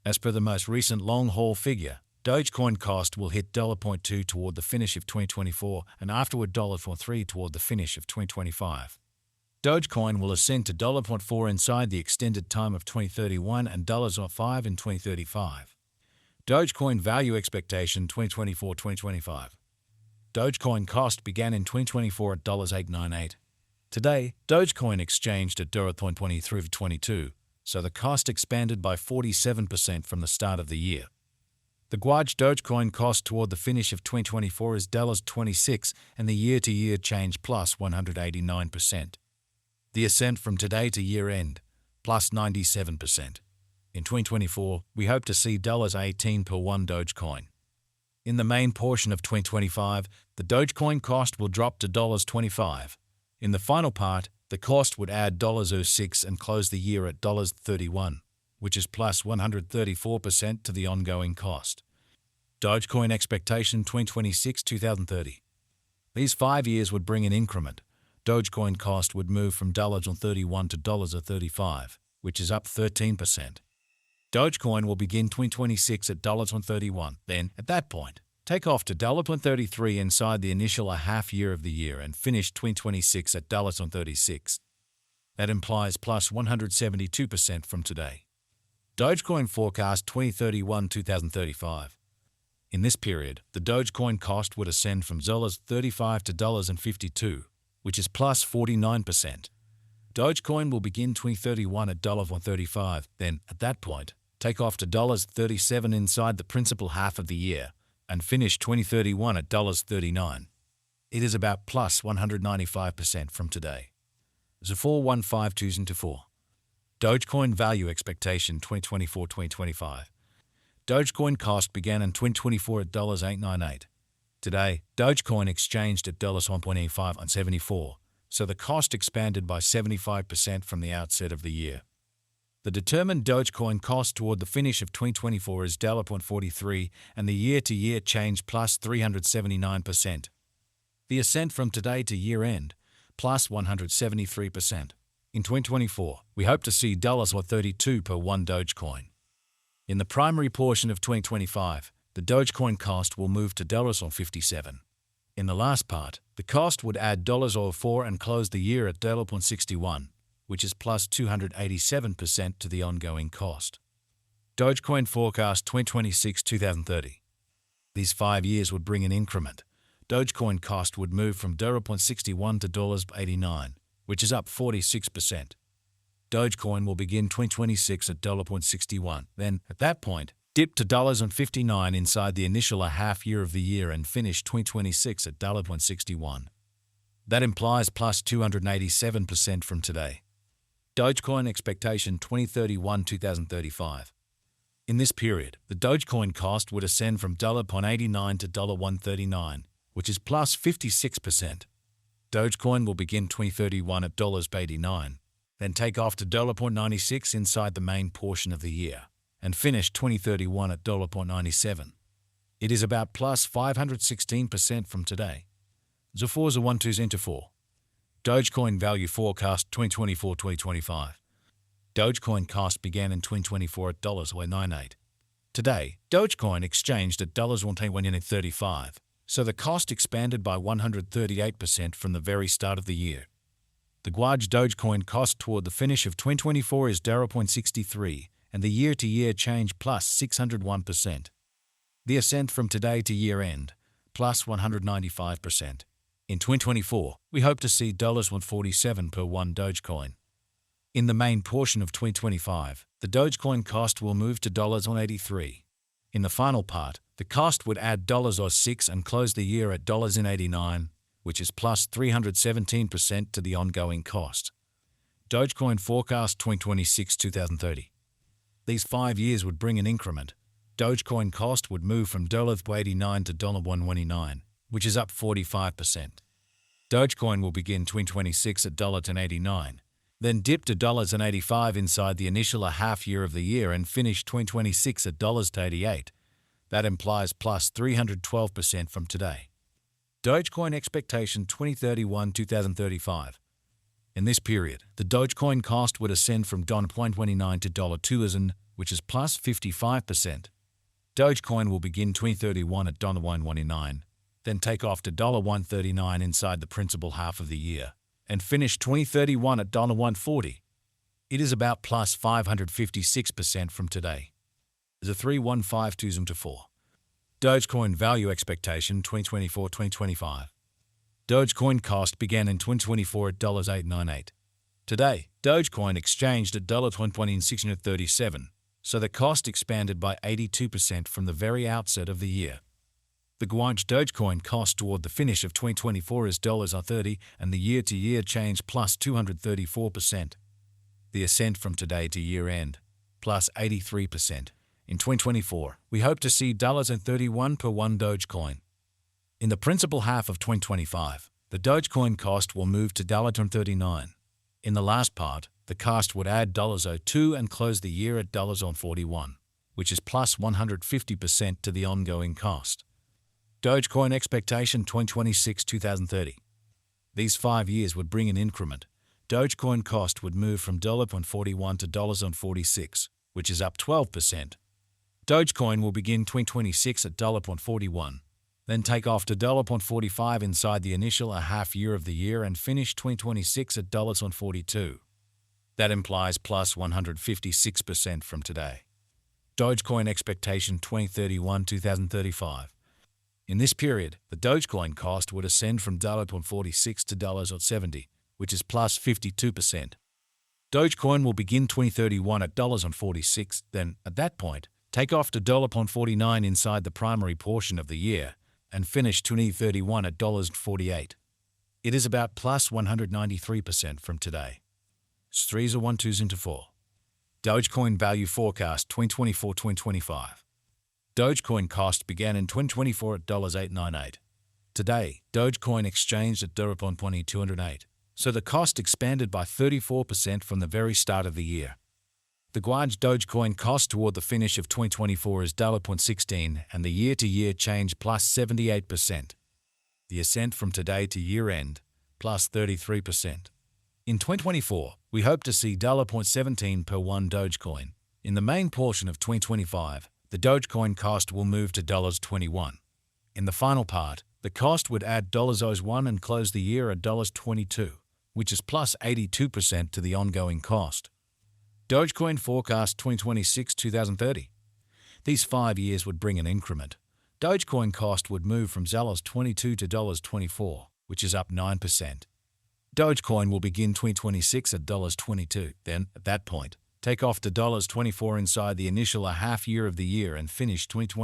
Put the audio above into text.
As per the most recent long-haul figure, Dogecoin cost will hit $0.2 toward the finish of 2024 and afterward $0.3 toward the finish of 2025. Dogecoin will ascend to $0.4 inside the extended time of 2031 and $0.5 in 2035. Dogecoin value expectation 2024-2025. Dogecoin cost began in 2024 at $8.98. Today, Dogecoin exchanged at $0.23 so the cost expanded by 47% from the start of the year. The Dogecoin cost toward the finish of 2024 is $26 and the year-to-year change plus 189%. The ascent from today to year-end, plus 97%. In 2024, we hope to see $18 per one Dogecoin. In the main portion of 2025, the Dogecoin cost will drop to $25. In the final part, the cost would add $06 and close the year at $31, which is plus 134% to the ongoing cost. Dogecoin expectation 2026-2030. These 5 years would bring an increment. Dogecoin cost would move from $31 to $35, which is up 13%. Dogecoin will begin 2026 at $31. Then, at that point, take off to $33 inside the initial half year of the year and finish 2026 at $36. That implies plus 172% from today. Dogecoin forecast 2031-2035. In this period, the Dogecoin cost would ascend from $35 to $52, which is plus 49%. Dogecoin will begin 2031 at $135, then, at that point, take off to $37 inside the principal half of the year and finish 2031 at $39. It is about plus 195% from today. 4152-4. Dogecoin value expectation 2024-2025. Dogecoin cost began in 2024 at $8.98. Today, Dogecoin exchanged at $1.85 on 74, so the cost expanded by 75% from the outset of the year. The determined Dogecoin cost toward the finish of 2024 is $0.43 and the year-to-year change plus 379%. The ascent from today to year-end, plus 173%. In 2024, we hope to see $32 per one Dogecoin. In the primary portion of 2025, the Dogecoin cost will move to $57. In the last part, the cost would add $4 and close the year at $61, which is plus 287% to the ongoing cost. Dogecoin forecast 2026-2030. These 5 years would bring an increment. Dogecoin cost would move from $0.61 to $0.89, which is up 46%. Dogecoin will begin 2026 at $0.61, then, at that point, dip to $59 inside the initial half year of the year and finish 2026 at $0.61. That implies plus 287% from today. Dogecoin expectation 2031-2035. In this period, the Dogecoin cost would ascend from $0.89 to $1.39, which is plus 56%. Dogecoin will begin 2031 at $89, then take off to $0.96 inside the main portion of the year, and finish 2031 at $0.97. It is about plus 516% from today. 4. Dogecoin value forecast 2024-2025. Dogecoin cost began in 2024 at $0.98. Today, Dogecoin exchanged at $1.35, so the cost expanded by 138% from the very start of the year. The Dogecoin cost toward the finish of 2024 is $0.63, and the year-to-year change plus 601%. The ascent from today to year-end, plus 195%. In 2024, we hope to see $147 per one Dogecoin. In the main portion of 2025, the Dogecoin cost will move to $1.83. In the final part, the cost would add $6 and close the year at $89, which is plus 317% to the ongoing cost. Dogecoin forecast 2026-2030. These 5 years would bring an increment. Dogecoin cost would move from $89 to $129, which is up 45%. Dogecoin will begin 2026 at $10.89, then dip to $85 inside the initial half year of the year and finish 2026 at $88. That implies plus 312% from today. Dogecoin expectation 2031-2035. In this period, the Dogecoin cost would ascend from $0.29 to $2 which is plus 55%. Dogecoin will begin 2031 at $1.29, then take off to $1.39 inside the principal half of the year, and finish 2031 at $1.40. It is about plus 556% from today. The 31524. Dogecoin value expectation 2024-2025. Dogecoin cost began in 2024 at $8.98. Today, Dogecoin exchanged at $1.637, so the cost expanded by 82% from the very outset of the year. The Dogecoin cost toward the finish of 2024 is $30, and the year-to-year change plus 234%. The ascent from today to year-end, plus 83%. In 2024, we hope to see $31 per one Dogecoin. In the principal half of 2025, the Dogecoin cost will move to $39. In the last part, the cost would add $02 and close the year at $41, which is plus 150% to the ongoing cost. Dogecoin expectation 2026-2030. These 5 years would bring an increment. Dogecoin cost would move from $41 to $46, which is up 12%. Dogecoin will begin 2026 at $41, then take off to $45 inside the initial half year of the year and finish 2026 at $42. That implies plus 156% from today. Dogecoin expectation 2031-2035. In this period, the Dogecoin cost would ascend from $46 to $70, which is plus 52%. Dogecoin will begin 2031 at $46, then, at that point, take off to $49 inside the primary portion of the year, and finish 2031 at $48. It is about plus 193% from today. 3s or 1 2s into 4. Dogecoin value forecast 2024-2025. Dogecoin cost began in 2024 at $8.98. Today, Dogecoin exchanged at $208, so the cost expanded by 34% from the very start of the year. The Dogecoin cost toward the finish of 2024 is $16, and the year-to-year change plus 78%. The ascent from today to year-end, plus 33%. In 2024, we hope to see $17 per one Dogecoin. In the main portion of 2025, the Dogecoin cost will move to $21. In the final part, the cost would add $01 and close the year at $22, which is plus 82% to the ongoing cost. Dogecoin forecast 2026-2030. These 5 years would bring an increment. Dogecoin cost would move from $22 to $24, which is up 9%. Dogecoin will begin 2026 at $22, then, at that point, take off to $24 inside the initial half year of the year and finish 2020